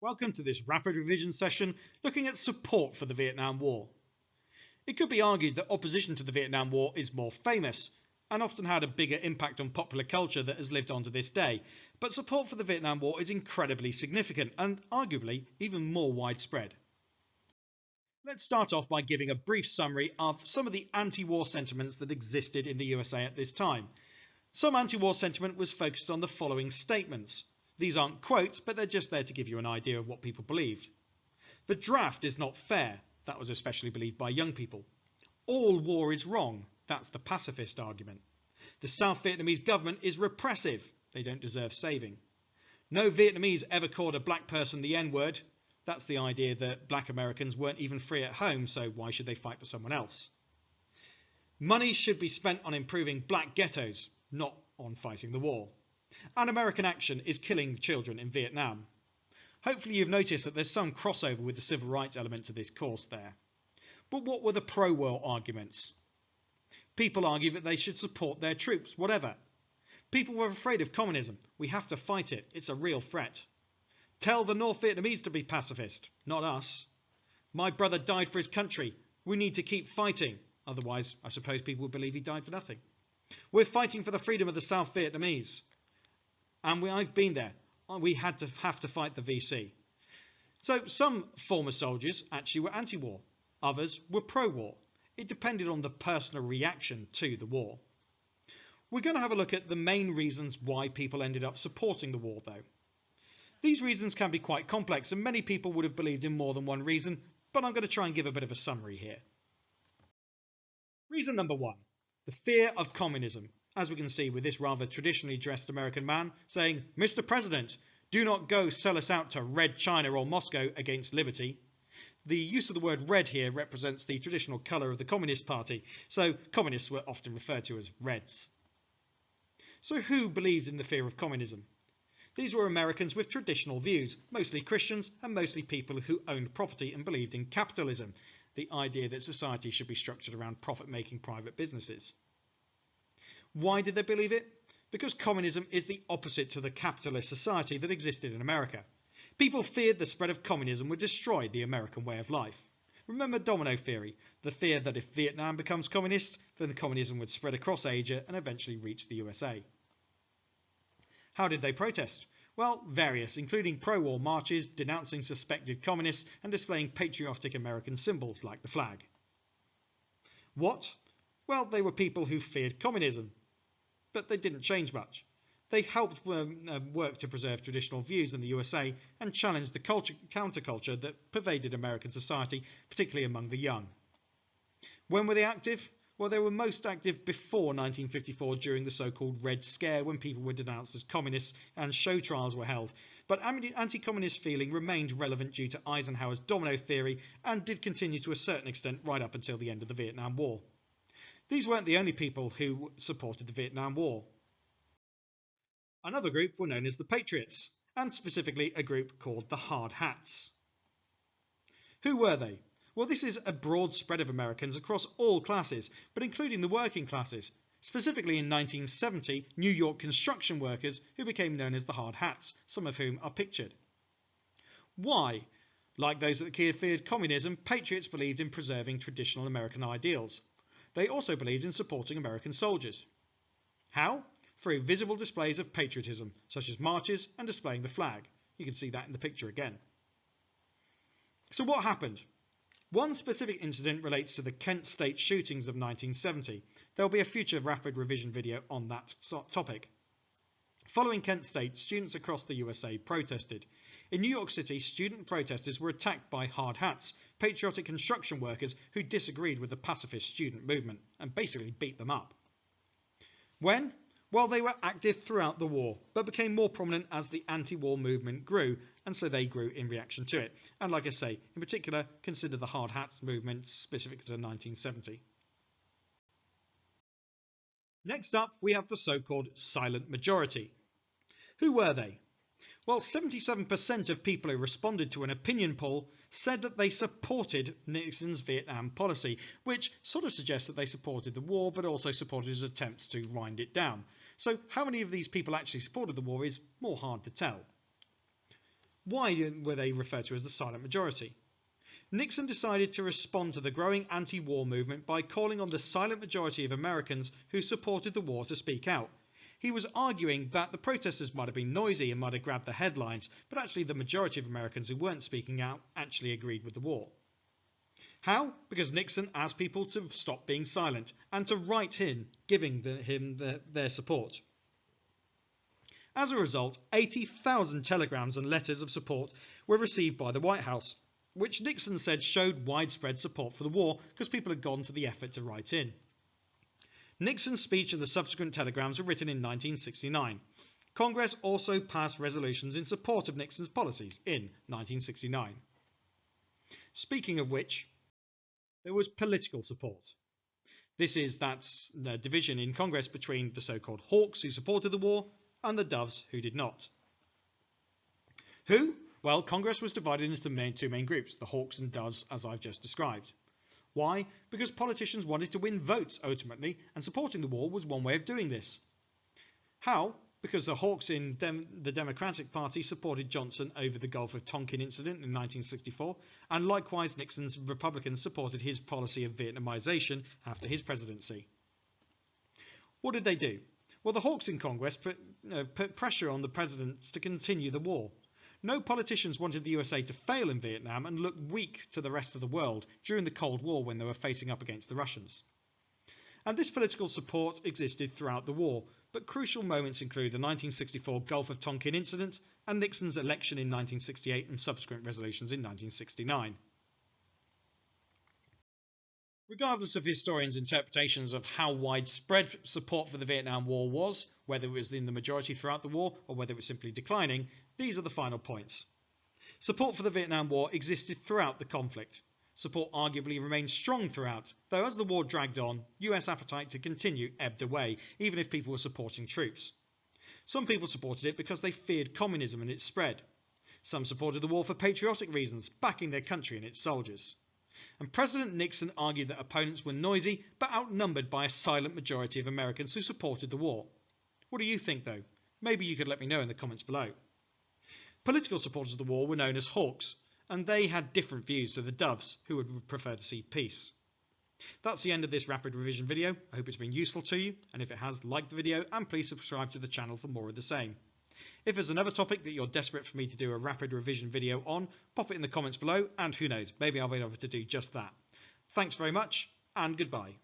Welcome to this rapid revision session looking at support for the Vietnam War. It could be argued that opposition to the Vietnam War is more famous and often had a bigger impact on popular culture that has lived on to this day, but support for the Vietnam War is incredibly significant and arguably even more widespread. Let's start off by giving a brief summary of some of the anti-war sentiments that existed in the USA at this time. Some anti-war sentiment was focused on the following statements. These aren't quotes, but they're just there to give you an idea of what people believed. The draft is not fair. That was especially believed by young people. All war is wrong. That's the pacifist argument. The South Vietnamese government is repressive. They don't deserve saving. No Vietnamese ever called a black person the N-word. That's the idea that black Americans weren't even free at home, so why should they fight for someone else? Money should be spent on improving black ghettos, not on fighting the war. And American action is killing children in Vietnam. Hopefully you've noticed that there's some crossover with the civil rights element to this course there. But what were the pro-war arguments? People argue that they should support their troops, whatever. People were afraid of communism. We have to fight it. It's a real threat. Tell the North Vietnamese to be pacifist, not us. My brother died for his country. We need to keep fighting. Otherwise, I suppose people would believe he died for nothing. We're fighting for the freedom of the South Vietnamese. And I've been there. We have to fight the VC. So some former soldiers actually were anti-war. Others were pro-war. It depended on the personal reaction to the war. We're going to have a look at the main reasons why people ended up supporting the war, though. These reasons can be quite complex, and many people would have believed in more than one reason, but I'm going to try and give a bit of a summary here. Reason number one, the fear of communism. As we can see with this rather traditionally dressed American man saying, "Mr. President, do not go sell us out to Red China or Moscow against liberty." The use of the word red here represents the traditional colour of the Communist Party, so communists were often referred to as Reds. So who believed in the fear of communism? These were Americans with traditional views, mostly Christians and mostly people who owned property and believed in capitalism, the idea that society should be structured around profit-making private businesses. Why did they believe it? Because communism is the opposite to the capitalist society that existed in America. People feared the spread of communism would destroy the American way of life. Remember domino theory, the fear that if Vietnam becomes communist, then communism would spread across Asia and eventually reach the USA. How did they protest? Well, various, including pro-war marches, denouncing suspected communists and displaying patriotic American symbols like the flag. What? Well, they were people who feared communism. But they didn't change much. They helped work to preserve traditional views in the USA and challenge the counterculture that pervaded American society, particularly among the young. When were they active? Well, they were most active before 1954 during the so-called Red Scare, when people were denounced as communists and show trials were held. But anti-communist feeling remained relevant due to Eisenhower's domino theory and did continue to a certain extent right up until the end of the Vietnam War. These weren't the only people who supported the Vietnam War. Another group were known as the Patriots, and specifically a group called the Hard Hats. Who were they? Well, this is a broad spread of Americans across all classes, but including the working classes. Specifically in 1970, New York construction workers who became known as the Hard Hats, some of whom are pictured. Why? Like those that feared communism, Patriots believed in preserving traditional American ideals. They also believed in supporting American soldiers. How? Through visible displays of patriotism, such as marches and displaying the flag. You can see that in the picture again. So what happened? One specific incident relates to the Kent State shootings of 1970. There will be a future rapid revision video on that topic. Following Kent State, students across the USA protested. In New York City, student protesters were attacked by hard hats, patriotic construction workers who disagreed with the pacifist student movement and basically beat them up. When? Well, they were active throughout the war, but became more prominent as the anti-war movement grew, and so they grew in reaction to it. And like I say, in particular, consider the hard hat movement specific to 1970. Next up, we have the so-called silent majority. Who were they? Well, 77% of people who responded to an opinion poll said that they supported Nixon's Vietnam policy, which sort of suggests that they supported the war, but also supported his attempts to wind it down. So how many of these people actually supported the war is more hard to tell. Why were they referred to as the silent majority? Nixon decided to respond to the growing anti-war movement by calling on the silent majority of Americans who supported the war to speak out. He was arguing that the protesters might have been noisy and might have grabbed the headlines, but actually the majority of Americans who weren't speaking out actually agreed with the war. How? Because Nixon asked people to stop being silent and to write in, giving their support. As a result, 80,000 telegrams and letters of support were received by the White House, which Nixon said showed widespread support for the war because people had gone to the effort to write in. Nixon's speech and the subsequent telegrams were written in 1969. Congress also passed resolutions in support of Nixon's policies in 1969. Speaking of which, there was political support. This is that division in Congress between the so-called hawks who supported the war and the doves who did not. Who? Well, Congress was divided into two main groups, the hawks and doves, as I've just described. Why? Because politicians wanted to win votes ultimately, and supporting the war was one way of doing this. How? Because the hawks in the Democratic Party supported Johnson over the Gulf of Tonkin incident in 1964, and likewise Nixon's Republicans supported his policy of Vietnamization after his presidency. What did they do? Well, the hawks in Congress put pressure on the presidents to continue the war. No politicians wanted the USA to fail in Vietnam and look weak to the rest of the world during the Cold War when they were facing up against the Russians. And this political support existed throughout the war, but crucial moments include the 1964 Gulf of Tonkin incident and Nixon's election in 1968 and subsequent resolutions in 1969. Regardless of historians' interpretations of how widespread support for the Vietnam War was, whether it was in the majority throughout the war or whether it was simply declining, these are the final points. Support for the Vietnam War existed throughout the conflict. Support arguably remained strong throughout, though as the war dragged on, US appetite to continue ebbed away, even if people were supporting troops. Some people supported it because they feared communism and its spread. Some supported the war for patriotic reasons, backing their country and its soldiers. And President Nixon argued that opponents were noisy but outnumbered by a silent majority of Americans who supported the war. What do you think though? Maybe you could let me know in the comments below. Political supporters of the war were known as hawks, and they had different views to the doves, who would prefer to see peace. That's the end of this rapid revision video. I hope it's been useful to you, and if it has, like the video and please subscribe to the channel for more of the same. If there's another topic that you're desperate for me to do a rapid revision video on, pop it in the comments below, and who knows, maybe I'll be able to do just that. Thanks very much, and goodbye.